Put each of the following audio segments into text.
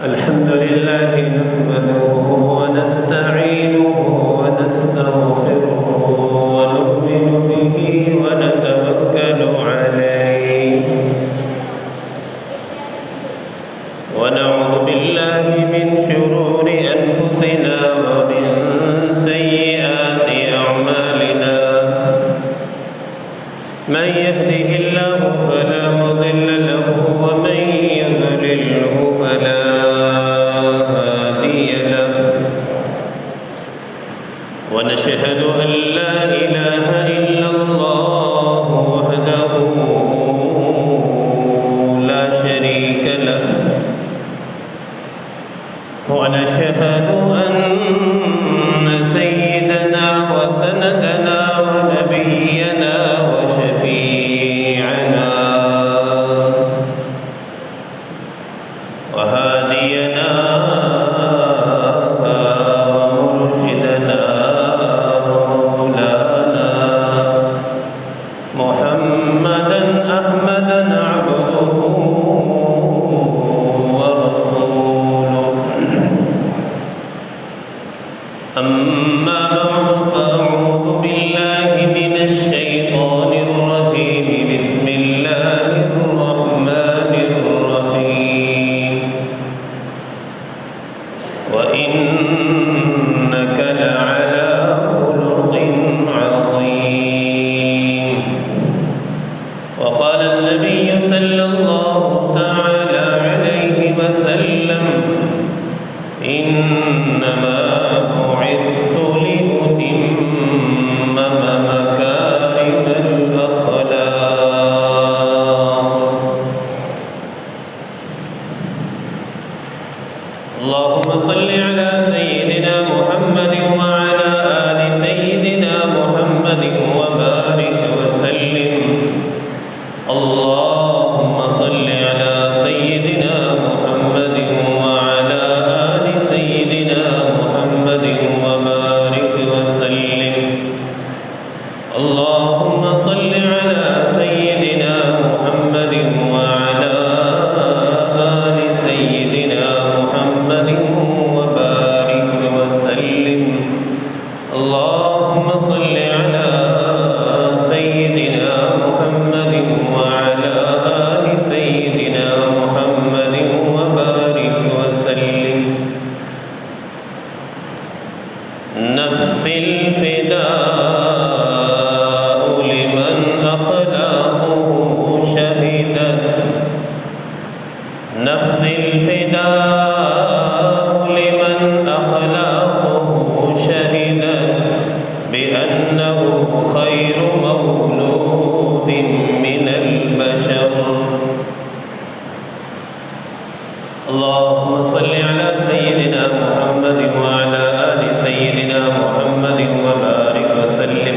الحمد لله نحمده ونستعينه ونستغفره ونؤمن به ونتوكل عليه ونعوذ بالله من شرور أنفسنا ومن سيئات أعمالنا من يهده الله فلا مضل له ومن يضلله فلا هادي له ونشهد أن لا إله إلا الله وحده لا شريك له ونشهد أن سيدنا وسندنا ونبينا وشفيعنا وهادينا ومرشدنا ومولانا محمدا أحمدا عبده ورسوله أما بعد فأعوذ بالله من الشيطان الرجيم بسم الله الرحمن الرحيم وإنك لعلى خلق عظيم وقال النبي صلى الله تعالى عليه وسلم إنما بعثت لأتمم مكارم الأخلاق اللهم صل على سيدنا محمد وعلى آل سيدنا محمد وبارك وسلم اللهم صل على سيدنا محمد وعلى آل سيدنا محمد وبارك وسلم اللهم صل على سيدنا محمد وعلى آل سيدنا محمد وبارك وسلم اللهم صل على سيدنا محمد وعلى آل سيدنا محمد وبارك وسلم نفسي الفداء لمن أخلاقه شهدت نفسي الفداء لمن أخلاقه شهدت بأنه خير مولود من البشر اللهم صل على سيدنا محمد وعلى آل سيدنا محمد وبارك وسلم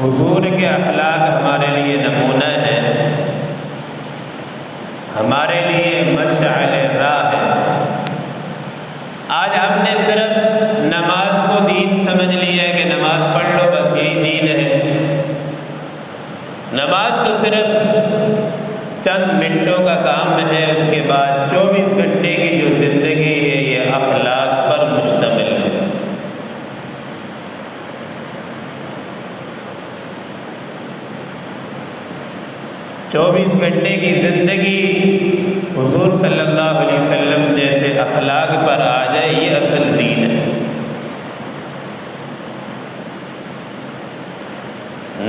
حضور کے اخلاق ہمارے لیے نمونہ ہے، ہمارے لیے مشعل راہ ہے۔ آج ہم نے صرف نماز کو دین سمجھ لیا ہے کہ نماز پڑھ لو بس یہی دین ہے۔ نماز تو صرف چند منٹوں کا کام ہے، اس کے بعد 24 گھنٹے کی جو زندگی ہے یہ اخلاق پر مشتمل ہے۔ 24 گھنٹے کی زندگی حضور صلی اللہ علیہ وسلم جیسے اخلاق پر آ جائے، یہ اصل دین ہے۔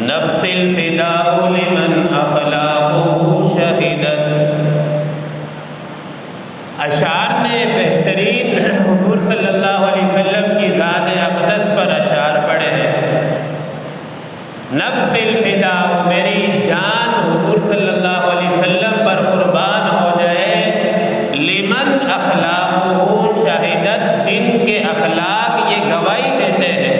نفس الفداء لمن اخلاقه شہدت، اشعار نے بہترین حضور صلی اللہ علیہ وسلم کی ذات اقدس پر اشعار پڑھے ہیں۔ نفس الفداء، میری جان حضور صلی اللہ علیہ وسلم پر قربان ہو جائے، لمن اخلاقه شہدت، جن کے اخلاق یہ گواہی دیتے ہیں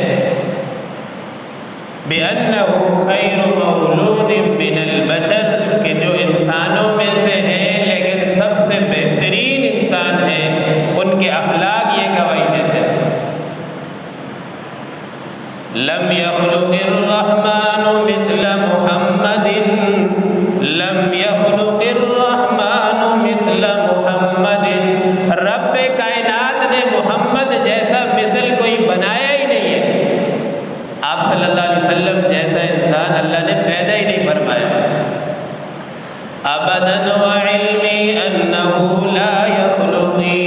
بِأَنَّهُ خَيْرُ مَوْلُودٍ مِّنَ الْبَشَرِ، کہ جو انسانوں میں سے ہے لیکن سب سے بہترین انسان ہے، ان کے اخلاق یہ گواہی دیتے ہیں۔ لَمْ يَخْلُقِ الرَّحْمَنُ مِثْلَ مُحَمَّدٍ، لَمْ يَخْلُقِ الرَّحْمَنُ مِثْلَ مُحَمَّدٍ، رب کائنات نے محمد جیسا مثل کوئی بنایا ہی نہیں ہے۔ آپ صلی اللہ علیہ وسلم جیسا انسان اللہ نے پیدا ہی نہیں فرمایا۔ ابداً وعلمی انہ لا یخلقی،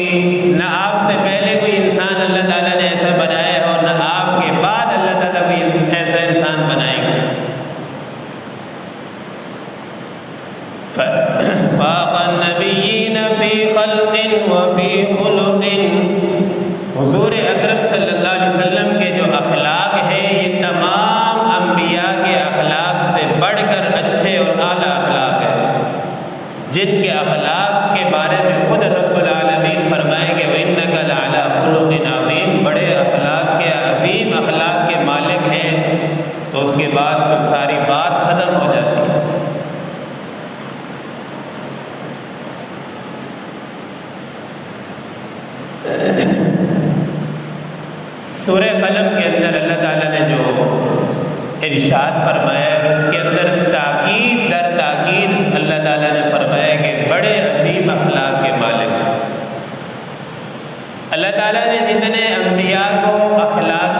نہ آپ سے پہلے کوئی انسان اللہ تعالیٰ نے ایسا بنایا ہے اور نہ آپ کے بعد اللہ تعالیٰ کوئی ایسا انسان بنائے گا۔ فاق النبیین فی خلق وفی خلق، حضور اکرم صلی اللہ علیہ وسلم کے جو اخلاق ہیں یہ تمام انبیاء کے اخلاق سے بڑھ کر اچھے اور اعلیٰ اخلاق ہیں، جن کے اخلاق کے بارے میں خود رب العالمین فرمائیں گے وَإِنَّكَ لَعَلَىٰ خُلُقٍ عَظِيمٍ، بڑے اخلاق کے عظیم اخلاق کے مالک ہیں، تو اس کے بعد تو ساری بات ختم ہو جاتی ہے۔ سورہ قلم کے اندر اللہ تعالیٰ نے جو ارشاد فرمایا ہے اس کے اندر تاکید در تاکید اللہ تعالیٰ نے فرمایا کہ بڑے عظیم اخلاق کے مالک ہیں۔ اللہ تعالیٰ نے جتنے انبیاء کو اخلاق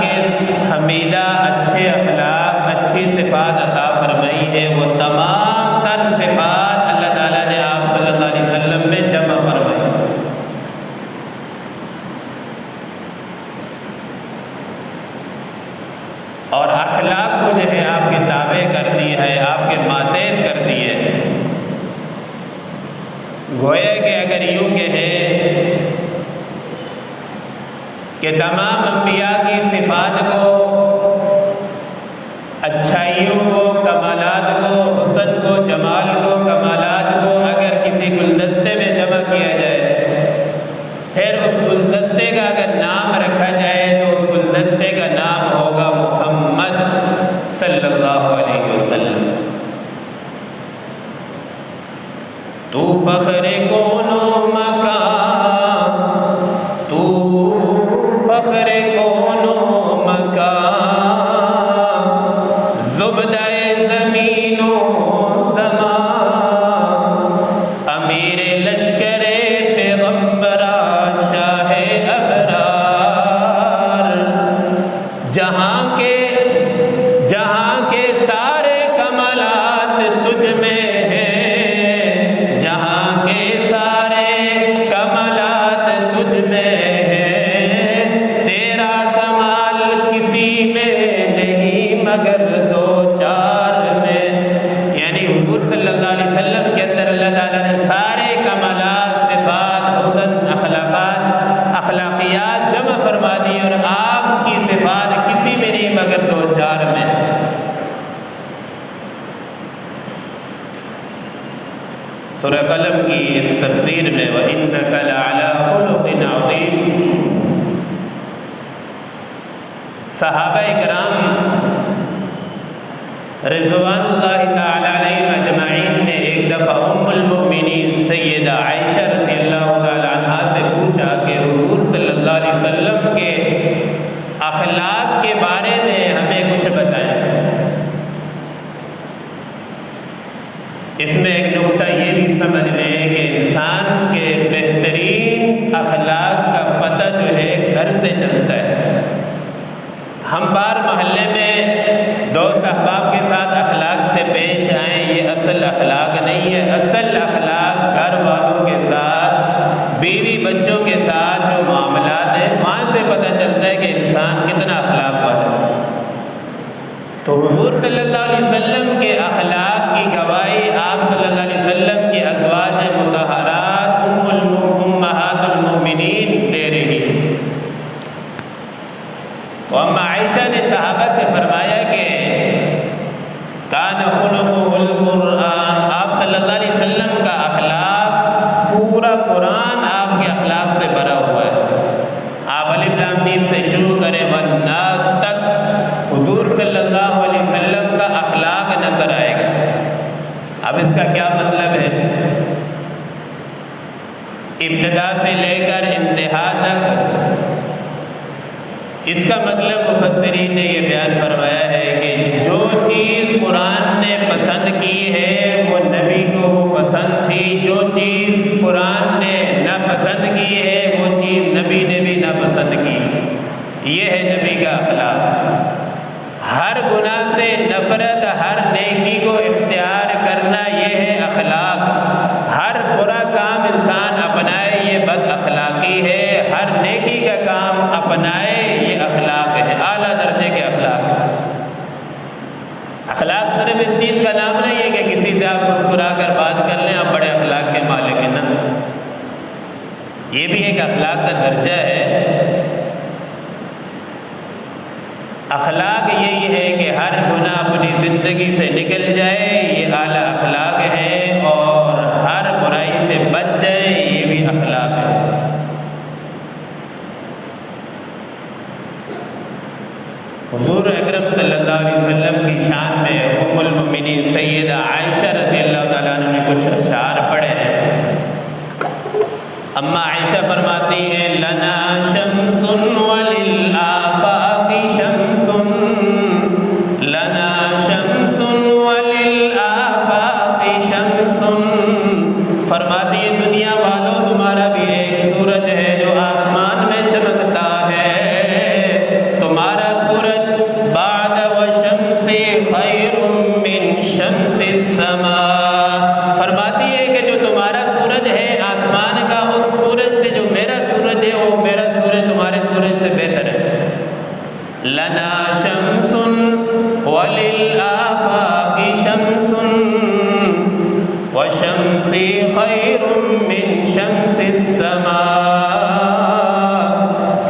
حمیدہ، اچھے اخلاق، اچھی صفات عطا فرمائی ہے، وہ تمام تر صفات اللہ تعالیٰ نے آپ صلی اللہ علیہ وسلم میں جمع فرمائی۔ اور اخلاق کو جو ہے آپ کے تابع کر دی ہے، آپ کے ماتحت کر دی ہے۔ گویا کہ اگر یوں کہیں کہ تمام انبیاء کی صفات کو، اچھائیوں کو، کمالات کو، حسن کو، جمال کو، کمالات کو اگر کسی گلدستے میں جمع کیا جائے، پھر اس گلدستے کا اگر نام رکھا جائے تو اس گلدستے کا نام ہوگا محمد صلی اللہ علیہ وسلم۔ تو فخر کون و مکان، تو فخر کون و مکان، زبدہ زمین و زمان، امیر لشکر پیغمبرا شاہ ابرار، جہاں کے سارے کمالات تجھ میں ہیں، جہاں کے سارے کمالات تجھ میں ہیں، تیرا کمال کسی میں نہیں مگر دو چار میں۔ یعنی حضور صلی اللہ علیہ وسلم کے اندر اللہ تعالیٰ نے سارے کمالات، صفات، حسن، اخلاقیات جمع فرما دی، اور آپ کی صفات کسی میں نہیں مگر دو چار میں۔ سورہ قلم کی اس تفسیر میں وَإِنَّكَ لَعَلَىٰ خُلُقٍ عَظِيمٍ، صحابہ کرام رضوان اللہ تعالی علیہم اجمعین نے ایک دفعہ ام المؤمنین سیدہ عائشہ رضی اللہ تعالی عنہا سے پوچھا کہ حضور صلی اللہ علیہ وسلم کے اخلاق کے بارے میں ہمیں کچھ بتائیں۔ اس میں ایک نقطہ یہ بھی سمجھ لیں کہ انسان کے بہترین اخلاق کا پتہ جو ہے گھر سے چلتا ہے۔ ہم بار محلے میں دوست احباب کے ساتھ اخلاق سے پیش آئیں، یہ اصل اخلاق نہیں ہے۔ اصل اخلاق گھر والوں کے ساتھ، بیوی بچوں کے ساتھ جو معاملات ہیں وہاں سے پتہ چلتا ہے کہ انسان کتنا اخلاق والا ہے۔ تو حضور صلی اللہ علیہ وسلم کے اخلاق کی گواہی آپ صلی اللہ علیہ وسلم کی ازواج مطہرات امہات المؤمنین دے رہی ہیں۔ تو اما عائشہ نے صحابہ سے فرمایا کہ کان خلقہ القرآن، آپ صلی اللہ علیہ وسلم کا اخلاق، پورا قرآن آپ کے اخلاق سے بھرا ہوا ہے۔ آپ الف لام میم سے شروع کریں والناس تک حضور صلی اللہ علیہ وسلم کا اخلاق نظر آئے گا۔ اب اس کا کیا مطلب ہے؟ ابتدا سے لے کر انتہا تک اس کا مطلب مفسرین نے یہ بیان فرمایا ہے کہ جو چیز قرآن نے پسند کی ہے وہ نبی کو وہ پسند تھی، جو چیز قرآن نے ناپسند کی ہے وہ چیز نبی نے بھی ناپسند کی۔ یہ ہے نبی کا اخلاق۔ ہر گناہ سے نفرت، ہر نیکی کو اختیار کرنا، یہ ہے اخلاق۔ ہر برا کام انسان اپنائے یہ بد اخلاقی ہے، ہر نیکی کا کام اپنائے یہ اخلاق ہے، اعلیٰ درجے کے اخلاق ہے۔ اخلاق صرف اس چیز کا نام نہیں ہے کہ کسی سے آپ مسکرا کر بات کر لیں آپ بڑے اخلاق کے مالک ہیں، نا، یہ بھی ایک اخلاق کا درجہ ہے۔ اخلاق یہی ہے کہ ہر گناہ اپنی زندگی سے نکل جائے، یہ اعلیٰ اخلاق ہے، اور ہر برائی سے بچ جائے، یہ بھی اخلاق ہے۔ حضور اکرم صلی اللہ علیہ وسلم کی شان میں ام المؤمنین سیدہ عائشہ رضی اللہ تعالیٰ عنہ نے کچھ اشعار پڑھے ہیں۔ اما عائشہ فرماتی ہیں لنا شمس وللآفاق شمس، لنا شمس وللآفاق شمس، فرماتی ہے دنیا والوں تمہارا بھی ایک سورج ہے جو آسمان میں چمکتا ہے، تمہارا سورج بعد وشمس خیر من شمس السماء، فرماتی ہے کہ جو تمہارا سورج ہے آسمان کا، اس سورج سے جو میرا سورج ہے وہ میرا سورج تمہارے سورج سے بہتر ہے۔ لنا شمس وللآفاق شمس وشمس خیر من شمس السماء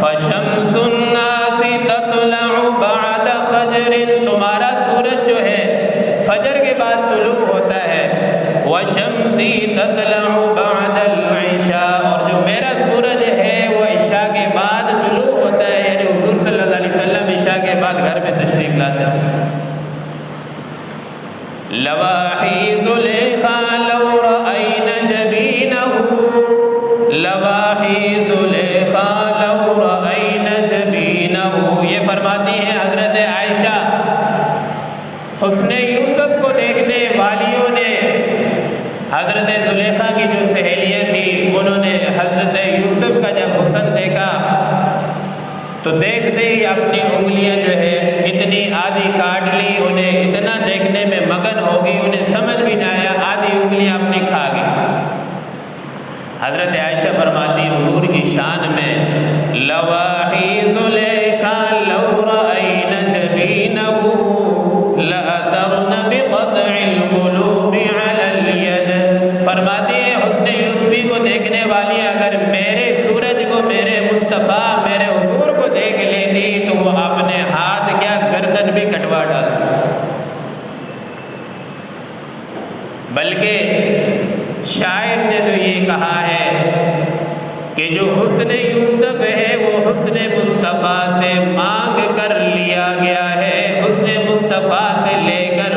فشمس الناس تطلع بعد فجر، تمہارا سورج جو ہے فجر کے بعد طلوع ہوتا ہے، وشمس تطلع بعد العشاء، اور جو میرا سورج ہے وہ عشاء کے بعد طلوع ہوتا ہے، یعنی حضور صلی اللہ علیہ وسلم عشاء کے بعد گھر میں تشریف لاتے تھے۔ لواحی زلیخا لو رأین جبینہ، لواحی زلیخا لو رأین جبینہ، یہ فرماتی ہیں حضرت عائشہ، حسن یوسف کو دیکھنے والیوں نے حضرت زلیخا کی جو سہیلیاں تھیں انہوں نے حضرت یوسف کا جب حسن دیکھا تو دیکھتے ہی اپنی انگلیاں جو ہے اتنی آدھی کاٹ لی، انہیں اتنا دیکھنے میں مگن ہو گئی انہیں سمجھ بھی نہ آیا، آدھی انگلیاں اپنی کھا گئی۔ حضرت عائشہ فرماتی حضور کی شان میں لواحی زلیخا لو رأین جبینہ لأثرن بقطع القلوب علی الید، فرماتی ہے حسن یوسفی کو دیکھنے والی اگر میرے سورج کو، میرے مصطفیٰ، میرے حضور کو دیکھ لیتی تو وہ اپنے ہاتھ کیا گردن بھی کٹوا ڈالتی۔ بلکہ شاعر نے تو یہ کہا ہے کہ جو حسن یوسف ہے وہ حسن مصطفیٰ سے مانگ کر لیا گیا ہے، حسن مصطفیٰ سے لے کر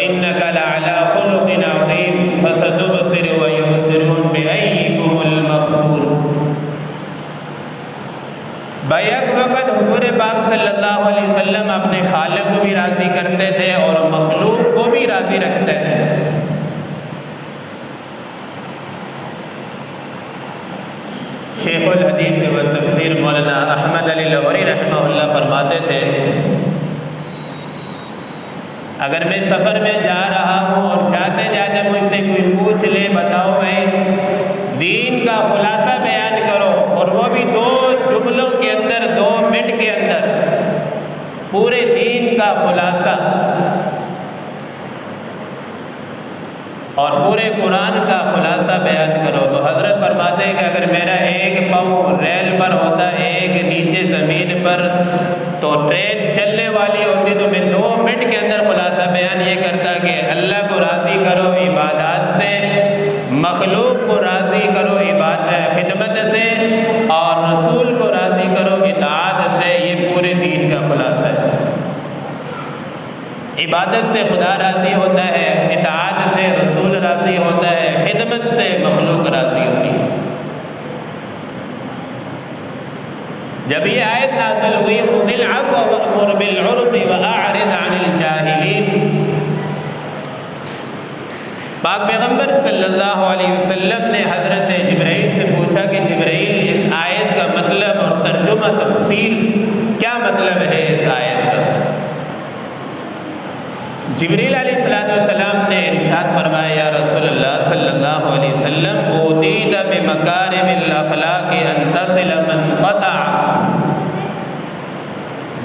وَإِنَّكَ لَعَلَىٰ خُلُقٍ عَظِيمٍ فَسَتُبْصِرُ وَيُبْصِرُونَ بِأَيِّكُمُ الْمَفْتُونُ۔ بیک وقت حضور پاک صلی اللہ علیہ وسلم اپنے خالق کو بھی راضی کرتے تھے اور مخلوق کو بھی راضی رکھتے تھے۔ شیخ الحدیث و تفسیر مولانا احمد علی لغوری رحمہ اللہ فرماتے تھے، اگر میں سفر میں جا رہا ہوں اور جاتے جاتے مجھ سے کوئی پوچھ لے، بتاؤ بھائی دین کا خلاصہ بیان کرو، اور وہ بھی 2 جملوں کے اندر، 2 منٹ کے اندر پورے دین کا خلاصہ اور پورے قرآن کا خلاصہ بیان کرو، تو حضرت فرماتے ہیں کہ اگر میرا ایک پاؤں ریل پر ہوتا، ایک نیچے زمین پر، تو ٹرین چلنے والی ہوتی، تو میں 2 منٹ کے اندر خلاصہ بیان یہ کرتا کہ اللہ کو راضی کرو عبادات سے، مخلوق کو راضی کرو خدمت سے، اور رسول کو راضی کرو اطاعت سے۔ یہ پورے دین کا خلاصہ ہے۔ عبادت سے خدا راضی ہوتا ہے، اطاعت سے رسول راضی ہوتا ہے، خدمت سے مخلوق راضی ہوتی ہے۔ جب یہ آیت نازل ہوئی خُذِ الْعَفْوَ وَأْمُرْ بِالْعُرْفِ وَأَعْرِضْ عَنِ الْجَاهِلِينَ، پاک پیغمبر صلی اللہ علیہ وسلم نے حضرت جبرائیل سے پوچھا کہ جبرائیل اس آیت کا مطلب اور ترجمہ تفسیر کیا مطلب ہے اس آیت کا؟ جبریل علیہ السلام نے ارشاد فرمایا، یا رسول اللہ صلی اللہ علیہ وسلم، اوتیت بمکارم الاخلاق ان تصل من قطع،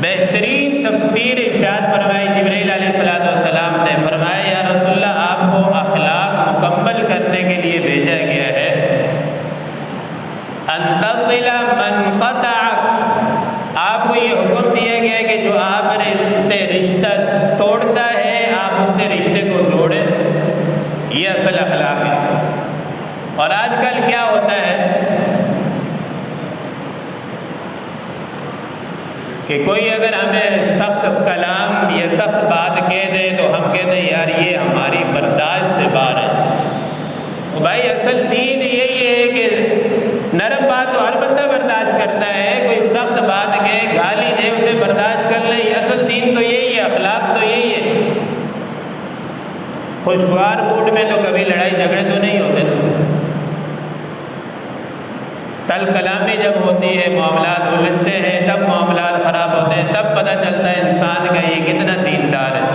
بہترین تفسیر ارشاد فرمائی جبریل علیہ السلام نے، فرمایا یا رسول اللہ آپ کو اخلاق مکمل کرنے کے لیے بھیجا گیا ہے، ان تصل من قطع، آپ کو یہ حکم دیا گیا ہے کہ جو آپ سے رشتہ توڑتا ہے آپ اس سے رشتے کو جوڑیں، یہ اصل اخلاق ہے۔ اور آج کل کیا ہوتا ہے کہ کوئی اگر ہمیں سخت کلام یا سخت بات کہہ دے تو ہم کہتے ہیں یار یہ ہماری برداشت سے باہر ہے۔ تو بھائی اصل دین یہی ہے کہ نرم بات تو ہر بندہ برداشت کرتا ہے، کوئی سخت بات کہے، گالی دے، اسے برداشت کر لیں، اصل دین تو یہی ہے، اخلاق تو یہی ہے۔ خوشگوار موڈ میں تو کبھی لڑائی جھگڑے تو نہیں ہوتے تھے، تلخ کلامی جب ہوتی ہے، معاملات الجھتے ہیں، تب معاملات خراب ہوتے ہیں، تب پتہ چلتا ہے انسان کا یہ کتنا دیندار ہے۔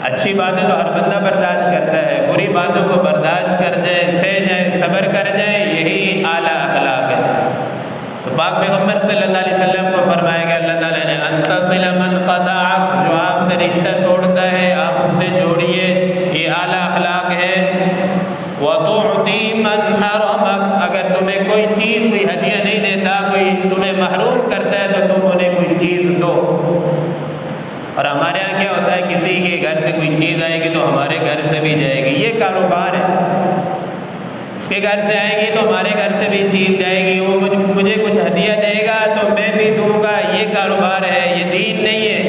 اچھی باتیں تو ہر بندہ برداشت کرتا ہے، بری باتوں کو برداشت کر جائے، سہ جائے، صبر کر جائے، یہی اعلیٰ اخلاق ہے۔ تو پاک پیغمبر صلی اللہ علیہ وسلم کو فرمایا کہ اللہ تعالیٰ نے ان تصل من قطعک، جو آپ سے رشتہ توڑتا ہے آپ اس سے جوڑیے، یہ اعلیٰ اخلاق ہے۔ وَتُعْطِي مَنْ حَرَمَكَ، اگر تمہیں کوئی چیز، کوئی ہدیہ نہیں دیتا، کوئی تمہیں محروم کرتا ہے تو تم انہیں کوئی چیز دو۔ اور ہمارے ہاں کیا ہوتا ہے، کسی کے گھر سے کوئی چیز آئے گی تو ہمارے گھر سے بھی جائے گی، یہ کاروبار ہے۔ اس کے گھر سے آئے گی تو ہمارے گھر سے بھی چیز جائے گی، وہ مجھے کچھ ہدیہ دے گا تو میں بھی دوں گا، یہ کاروبار ہے، یہ دین نہیں ہے۔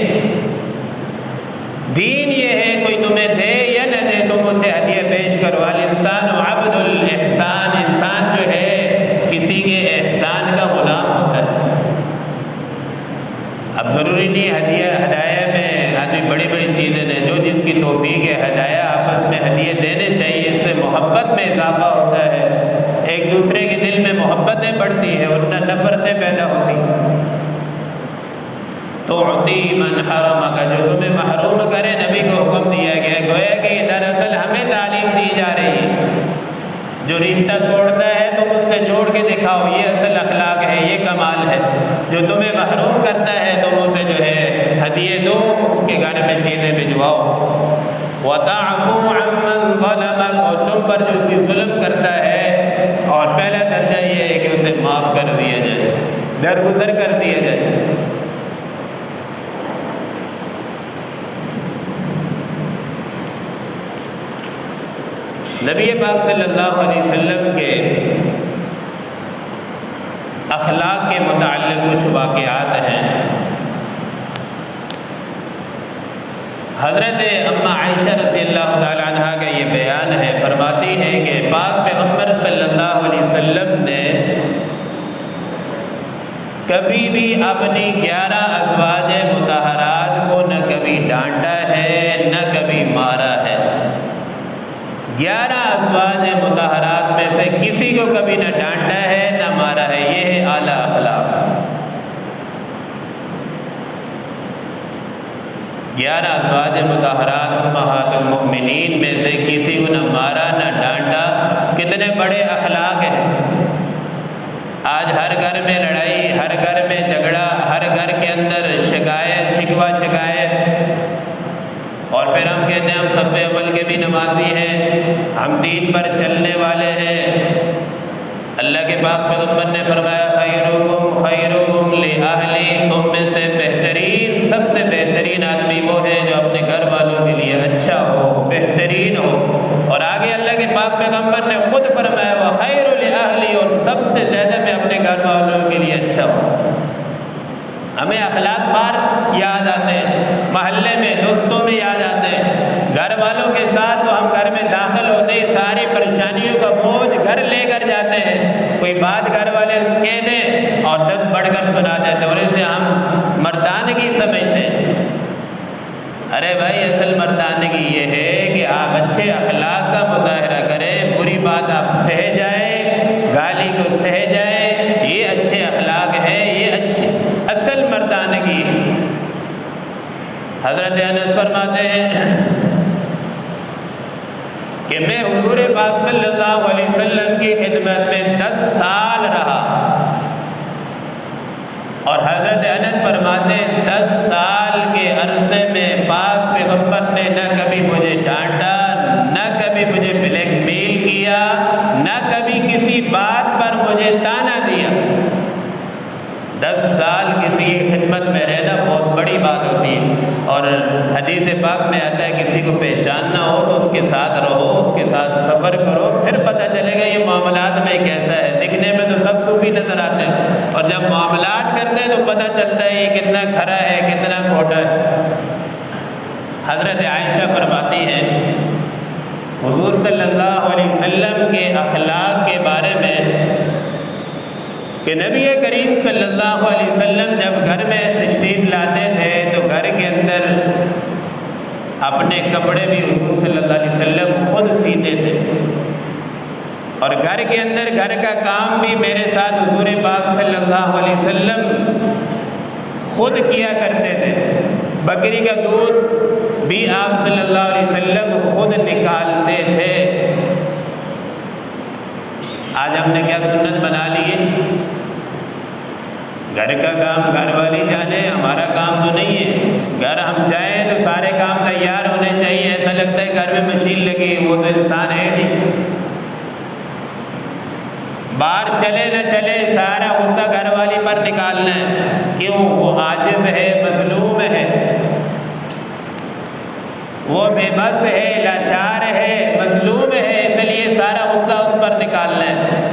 دین یہ ہے کوئی تمہیں دے یا نہ دے تم اسے ہدیہ پیش کرو۔ الانسان عبد الاحسان، انسان جو ہے کسی کے احسان کا غلام ہوتا ہے۔ اب ضروری نہیں ہدایہ میں آدمی بڑی بڑی چیزیں دیں، جو جس کی توفیق ہے، ہدایہ آپس میں ہدیے دینے چاہیے، اس سے محبت میں اضافہ ہوتا ہے، ایک دوسرے کے دل میں محبتیں بڑھتی ہیں ورنہ نفرتیں پیدا ہوتی ہیں۔ تُعْطِي مَنْ حَرَمَكَ، جو تمہیں محروم کرے، نبی کو حکم دیا گیا ہے، گویا کہ دراصل ہمیں تعلیم دی جا رہی ہے، جو رشتہ توڑتا ہے تم اس سے جوڑ کے دکھاؤ، یہ اصل اخلاق ہے، یہ کمال ہے۔ جو تمہیں محروم کرتا ہے تم اسے جو ہے ہدیے دو، اس کے گھر میں چیزیں بھجواؤ۔ وَتَعْفُوا عَمَّنْ ظَلَمَكَ، اور تم پر جو کوئی ظلم کرتا ہے، اور پہلا درجہ یہ ہے کہ اسے معاف کر دیا جائے، درگزر کر دیا جائے۔ نبی پاک صلی اللہ علیہ وسلم کے اخلاق کے متعلق کچھ واقعات ہیں۔ حضرت کبھی بھی اپنی 11 ازواج مطہرات کو نہ کبھی ڈانٹا ہے نہ کبھی مارا ہے۔ 11 ازواج مطہرات میں سے کسی کو کبھی نہ ڈانٹا ہے نہ مارا ہے، یہ ہے اعلیٰ اخلاق۔ 11 ازواج مطہرات امہات المؤمنین میں سے کسی کو نہ مارا نہ ڈانٹا، کتنے بڑے اخلاق ہیں۔ آج ہر گھر میں لڑائی، ہر گھر میں جھگڑا، ہر گھر کے اندر شکایت، اور پھر ہم کہتے ہیں ہم صف اول کے بھی نمازی ہیں، ہم دین پر چلنے والے ہیں۔ اللہ کے پاک پیغمبر نے فرمایا خیرکم خیرکم لأہلی، تم میں سے بہترین، سب سے بہترین آدمی وہ ہے جو اپنے گھر والوں کے لیے اچھا ہو، بہترین ہو۔ اور آگے اللہ کے پاک پیغمبر نے خود فرمایا وخیر لأہلی، اور سب سے زیادہ میں اپنے گھر والوں کے لیے اچھا ہوں۔ ہمیں اخلاق بار یاد آتے ہیں، محلے میں دوستوں میں یاد آتے ہیں، گھر والوں کے ساتھ تو ہم گھر میں داخل ہوتے ہی ساری پریشانیوں کا بوجھ گھر لے کر جاتے ہیں۔ کوئی بات گھر والے کہہ دیں اور 10 بڑھ کر سنا دیتے ہیں، اور اسے ہم مردانگی سمجھتے ہیں۔ ارے بھائی، اصل مردانگی یہ ہے کہ آپ اچھے اخلاق کا مظاہرہ کریں، بری بات آپ سہ جائیں، گالی کو سہ جائیں، یہ اچھے اخلاق ہے، یہ اصل مردانگی ہے۔ حضرت انس فرماتے ہیں کہ میں حضور پاک صلی اللہ علیہ وسلم کی خدمت میں 10 سال رہا، اور حضرت انس فرماتے ہیں 10 سال کے عرصے میں پاک پیغمبر نے نہ کبھی مجھے ڈانٹا، نہ کبھی مجھے بلیک میل کیا، نہ کبھی کسی بات پر مجھے طعنہ دیا۔ 10 سال کسی کی خدمت میں رہنا بہت بڑی بات ہوتی ہے، اور حدیث پاک میں آتا ہے کسی کو پہچاننا ہو تو اس کے ساتھ رہو، اس کے ساتھ سفر کرو، پھر پتہ چلے گا یہ معاملات میں کیسا ہے۔ دکھنے میں تو سب صوفی نظر آتے ہیں، اور جب معاملات کرتے ہیں تو پتہ چلتا ہے یہ کتنا کھرا ہے، کتنا کھوٹا ہے۔ حضرت عائشہ فرماتی ہیں حضور صلی اللہ علیہ وسلم کے اخلاق کے بارے میں کہ نبی کریم صلی اللہ علیہ وسلم جب گھر میں تشریف لاتے تھے تو گھر کے اندر اپنے کپڑے بھی حضور صلی اللہ علیہ وسلم خود سیتے تھے، اور گھر کے اندر گھر کا کام بھی میرے ساتھ حضور پاک صلی اللہ علیہ وسلم خود کیا کرتے تھے۔ بکری کا دودھ بھی آپ صلی اللہ علیہ وسلم خود نکالتے تھے۔ آج ہم نے کیا سنت بنا لی ہے، گھر کا کام گھر والی جانے، ہمارا کام تو نہیں ہے۔ گھر ہم جائیں تو سارے کام تیار ہونے چاہیے، ایسا لگتا ہے گھر میں مشین لگی، وہ تو انسان ہے نہیں۔ باہر چلے نہ چلے سارا غصہ گھر والی پر نکالنا ہے، کیوں؟ وہ عاجز ہے، مظلوم ہے، وہ بے بس ہے، لاچار ہے، مظلوم ہے، اس لیے سارا غصہ اس پر نکالنا ہے۔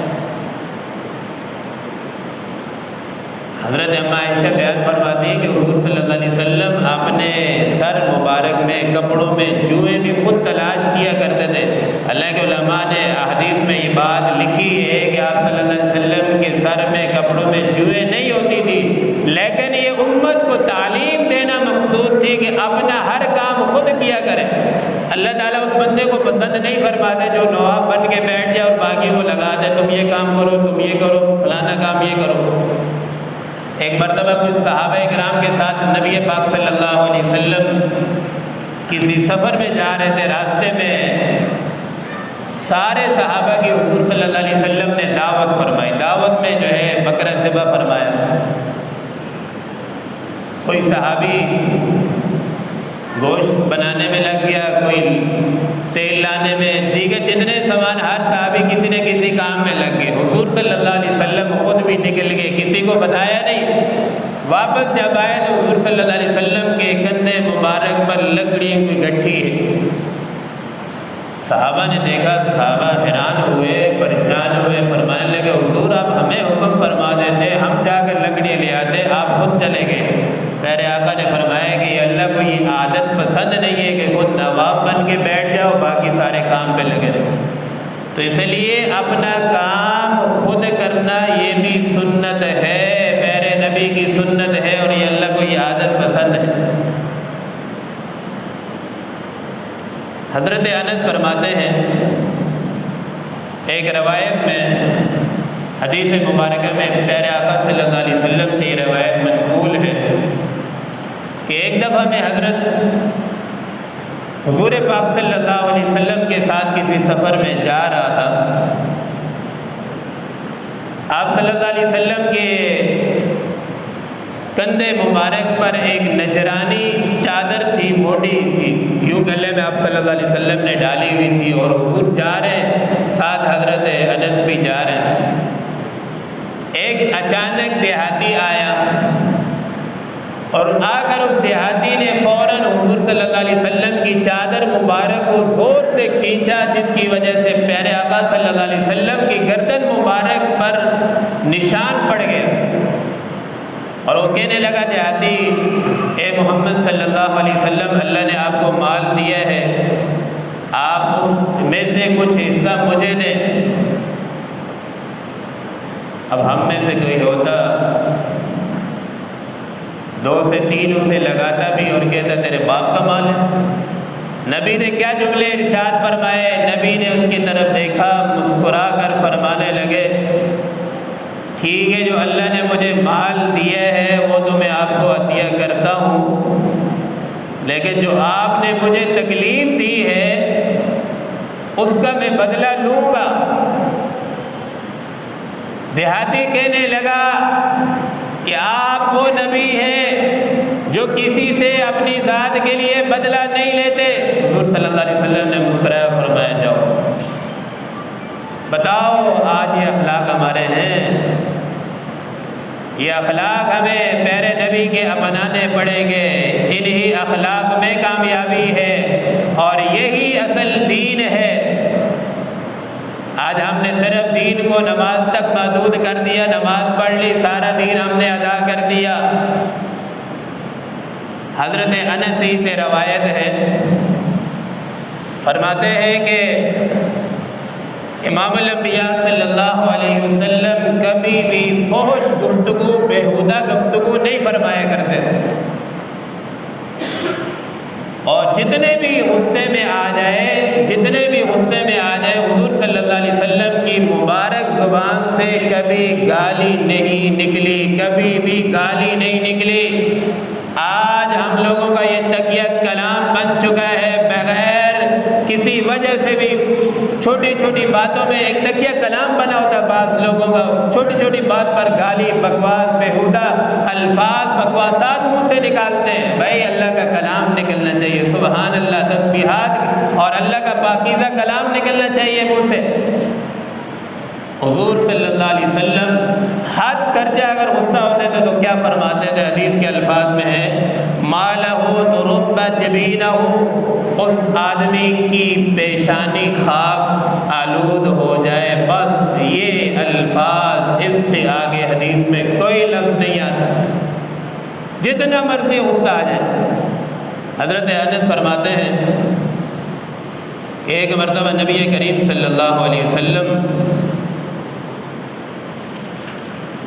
حضرت اما عائشہ بیان فرماتی ہیں کہ حضور صلی اللہ علیہ وسلم اپنے سر مبارک میں کپڑوں میں جوئیں بھی خود تلاش کیا کرتے تھے۔ اللہ کے علماء نے احادیث میں یہ بات لکھی ہے کہ آپ صلی اللہ علیہ وسلم کے سر میں کپڑوں میں جوئیں نہیں ہوتی تھی، لیکن یہ امت کو تعلیم دینا مقصود تھی کہ اپنا ہر کام خود کیا کریں۔ اللہ تعالیٰ اس بندے کو پسند نہیں فرماتے جو نواب بن کے بیٹھ جائے اور باقی کو لگا دے، تم یہ کام کرو، تم یہ کرو، فلانا کام یہ کرو۔ ایک مرتبہ کچھ صحابہ کرام کے ساتھ نبی پاک صلی اللہ علیہ وسلم کسی سفر میں جا رہے تھے، راستے میں سارے صحابہ کی حضور صلی اللہ علیہ وسلم نے دعوت فرمائی۔ دعوت میں جو ہے بکرا ذبح فرمایا۔ کوئی صحابی گوشت بنانے میں لگ گیا، کوئی تیل لانے میں، دیگر جتنے سامان، ہر صحابی کسی نہ کسی کام میں لگ گئے۔ حضور صلی اللہ علیہ وسلم خود بھی نکل گئے، کسی کو بتایا نہیں۔ واپس جب آئے تو حضور صلی اللہ علیہ وسلم کے کندھے مبارک پر لکڑیوں کی گٹھی ہے۔ صحابہ نے دیکھا، صحابہ حیران ہوئے، پریشان ہوئے، فرمانے لگے حضور آپ ہمیں حکم فرما دیتے، ہم جا کر لکڑیاں لے آتے، آپ خود چلے گئے۔ پیارے آقا نے فرمایا کہ یہ اللہ کو یہ عادت پسند نہیں ہے کہ خود نواب بن کے بیٹھ جاؤ، باقی سارے کام پہ لگے رہو۔ تو اس لیے اپنا کام خود کرنا یہ بھی سنت ہے۔ پیارے نبی ایک روایت میں حدیث مبارکہ میں پیارے آقا صلی اللہ علیہ وسلم سے یہ روایت منقول ہے کہ ایک دفعہ میں حضرت حضور پاک صلی اللہ علیہ وسلم کے ساتھ کسی سفر میں جا رہا تھا۔ آپ صلی اللہ علیہ وسلم کے کندھے مبارک پر ایک نجرانی چادر تھی، موٹی تھی، یوں گلے میں آپ صلی اللہ علیہ وسلم نے ڈالی ہوئی تھی، اور حضور جا رہے ہیں، ساتھ حضرت انس بھی جا رہے ہیں۔ ایک اچانک دیہاتی آیا اور آ کر اس دیہاتی نے فوراً حضور صلی اللہ علیہ وسلم کی چادر مبارک کو زور سے کھینچا، جس کی وجہ سے پیارے آقا صلی اللہ علیہ وسلم کی گردن مبارک پر نشان پڑ گیا، اور وہ کہنے لگا دیہاتی، اے محمد صلی اللہ علیہ وسلم، اللہ نے آپ کو مال دیا ہے، آپ اس میں سے کچھ حصہ مجھے دیں۔ اب ہم میں سے کوئی ہوتا 2 سے 3 اسے لگاتا بھی اور کہتا تیرے باپ کا مال ہے۔ نبی نے کیا جملے ارشاد فرمائے؟ نبی نے اس کی طرف دیکھا، مسکرا کر فرمانے لگے، ٹھیک ہے، جو اللہ نے مجھے مال دیا ہے وہ تو میں آپ کو عطیہ کرتا ہوں، لیکن جو آپ نے مجھے تکلیف دی ہے اس کا میں بدلہ لوں گا۔ دیہاتی کہنے لگا کہ آپ وہ نبی ہیں جو کسی سے اپنی ذات کے لیے بدلہ نہیں لیتے۔ حضور صلی اللہ علیہ وسلم نے مسکرایا، فرمایا جاؤ بتاؤ آج یہ اخلاق ہمارے ہیں، یہ اخلاق ہمیں پیارے نبی کے اپنانے پڑیں گے، انہی اخلاق میں کامیابی ہے اور یہی اصل دین ہے۔ آج ہم نے صرف دین کو نماز تک محدود کر دیا، نماز پڑھ لی، سارا دین ہم نے ادا کر دیا۔ حضرت انس ہی سے روایت ہے، فرماتے ہیں کہ امام الانبیاء صلی اللہ علیہ وسلم کبھی بھی فحش گفتگو، بیہودہ گفتگو نہیں فرمایا کرتے تھے، اور جتنے بھی غصے میں آ جائے حضور صلی اللہ علیہ وسلم کی مبارک زبان سے کبھی گالی نہیں نکلی، کبھی بھی گالی نہیں نکلی۔ آج ہم لوگوں کا یہ تکیہ کلام بن چکا ہے، بغیر کسی وجہ سے بھی چھوٹی چھوٹی باتوں میں ایک تکیہ کلام بنا ہوتا ہے، بعض لوگوں کا چھوٹی چھوٹی بات پر گالی، بکواس، بیہودہ الفاظ، بکواسات منہ سے نکالتے ہیں۔ بھائی اللہ کا کلام نکلنا چاہیے، سبحان اللہ، تسبیحات اور اللہ کا پاکیزہ کلام نکلنا چاہیے منہ سے۔ حضور صلی اللہ علیہ وسلم حد درجہ اگر غصہ ہوتے تھے تو کیا فرماتے تھے؟ حدیث کے الفاظ میں ہے، مَالَهُ تُرُبَّ جَبِينَهُ، اس آدمی کی پیشانی خاک آلود ہو جائے، بس یہ الفاظ، اس سے آگے حدیث میں کوئی لفظ نہیں آتا، جتنا مرضی غصہ آ جائے۔ حضرت انس فرماتے ہیں کہ ایک مرتبہ نبی کریم صلی اللہ علیہ وسلم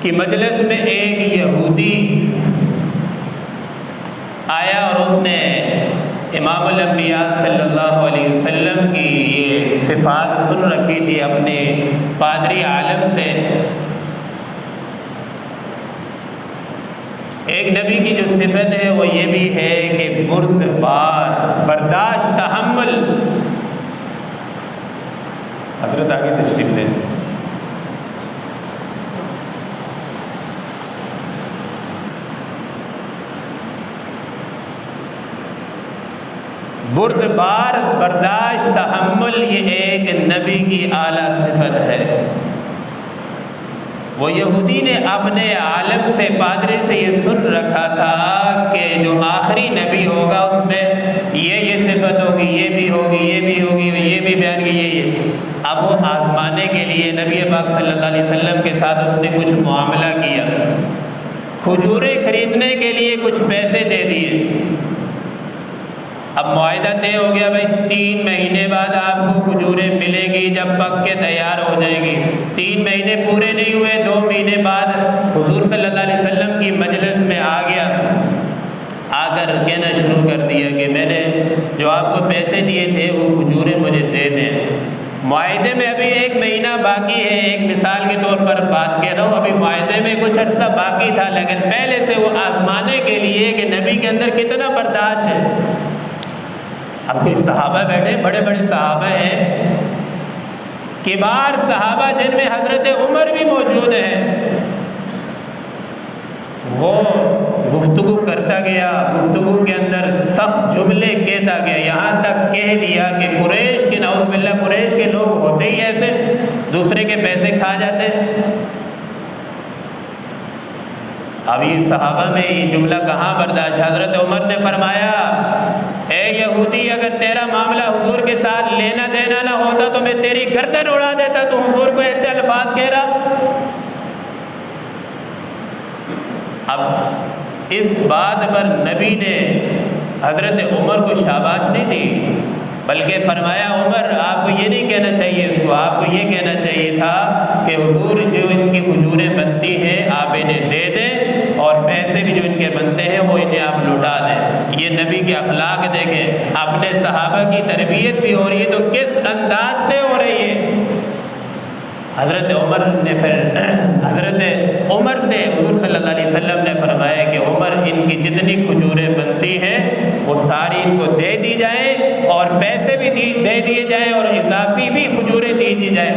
کی مجلس میں ایک یہودی آیا اور اس نے امام الانبیاء صلی اللہ علیہ وسلم کی یہ صفات سن رکھی تھی اپنے پادری عالم سے۔ ایک نبی کی جو صفت ہے وہ یہ بھی ہے کہ بردبار، برداشت، تحمل۔ حضرت آگے تشریف لیں۔ بردبار، برداشت، تحمل، یہ ایک نبی کی اعلیٰ صفت ہے۔ وہ یہودی نے اپنے عالم سے، پادری سے یہ سن رکھا تھا کہ جو آخری نبی ہوگا اس میں یہ صفت ہوگی، یہ بھی ہوگی، یہ بھی ہوگی، یہ بھی بیان کی، یہ۔ اب وہ آزمانے کے لیے نبی پاک صلی اللہ علیہ وسلم کے ساتھ اس نے کچھ معاملہ کیا، کھجوریں خریدنے کے لیے کچھ پیسے دے دیے۔ اب معاہدہ طے ہو گیا، بھائی 3 مہینے بعد آپ کو کھجوریں ملیں گی جب پک کے تیار ہو جائیں گی۔ 3 مہینے پورے نہیں ہوئے، 2 مہینے بعد حضور صلی اللہ علیہ وسلم کی مجلس میں آ گیا، آ کر کہنا شروع کر دیا کہ میں نے جو آپ کو پیسے دیے تھے وہ کھجوریں مجھے دے دیں۔ معاہدے میں ابھی 1 مہینہ باقی ہے، ایک مثال کے طور پر بات کہہ رہا ہوں، ابھی معاہدے میں کچھ عرصہ باقی تھا، لیکن پہلے سے وہ آزمانے کے لیے کہ نبی کے اندر کتنا برداشت ہے۔ اب کچھ صحابہ بیٹھے، بڑے بڑے صحابہ ہیں، کبار صحابہ جن میں حضرت عمر بھی موجود ہیں، وہ گفتگو کرتا گیا، گفتگو کے اندر سخت جملے کہتا گیا، یہاں تک کہہ دیا کہ قریش کے، نعوذ باللہ، قریش کے لوگ ہوتے ہی ایسے، دوسرے کے پیسے کھا جاتے۔ اب یہ صحابہ میں یہ جملہ کہاں برداشت؟ حضرت عمر نے فرمایا، اے یہودی، اگر تیرا معاملہ حضور کے ساتھ لینا دینا نہ ہوتا تو میں تیری گردن اڑا دیتا، تو حضور کو ایسے الفاظ کہہ رہا۔ اب اس بات پر نبی نے حضرت عمر کو شاباش نہیں دی، بلکہ فرمایا، عمر آپ کو یہ نہیں کہنا چاہیے، اس کو آپ کو یہ کہنا چاہیے تھا کہ حضور جو ان کی کھجوریں بنتی ہیں آپ انہیں دے دیں، اور پیسے بھی جو ان کے بنتے ہیں وہ انہیں آپ لوٹا دیں۔ یہ نبی کے اخلاق دیکھیں، اپنے صحابہ کی تربیت بھی ہو رہی ہے تو کس انداز سے ہو رہی ہے۔ حضرت عمر نے حضرت عمر سے حضور صلی اللہ علیہ وسلم نے فرمایا کہ عمر، ان کی جتنی کھجوریں بنتی ہیں وہ ساری ان کو دے دی جائیں، اور پیسے بھی دے دیے جائیں، اور اضافی بھی کھجوریں دے دی جائیں۔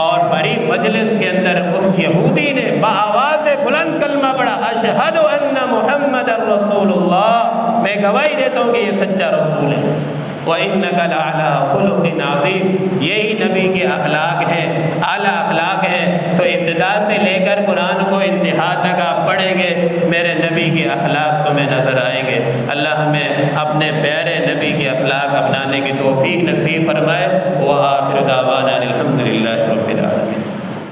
اور بڑی مجلس کے اندر اس یہودی نے بآواز بلند کلمہ پڑھا، اشہد ان محمد رسول اللہ، میں گواہی دیتا ہوں کہ یہ سچا رسول ہے۔ وَإِنَّكَ لَعَلَىٰ خُلُقٍ عَظِيمٍ، یہی نبی کے اخلاق ہیں، اعلیٰ اخلاق ہیں۔ تو ابتدا سے لے کر قرآن کو انتہا تک آپ پڑھیں گے، میرے نبی کے اخلاق تمہیں نظر آئیں گے۔ اللہ ہمیں اپنے پیارے نبی کے اخلاق اپنانے کی توفیق نصیب فرمائے۔ وآخر دعوانا الحمدللہ۔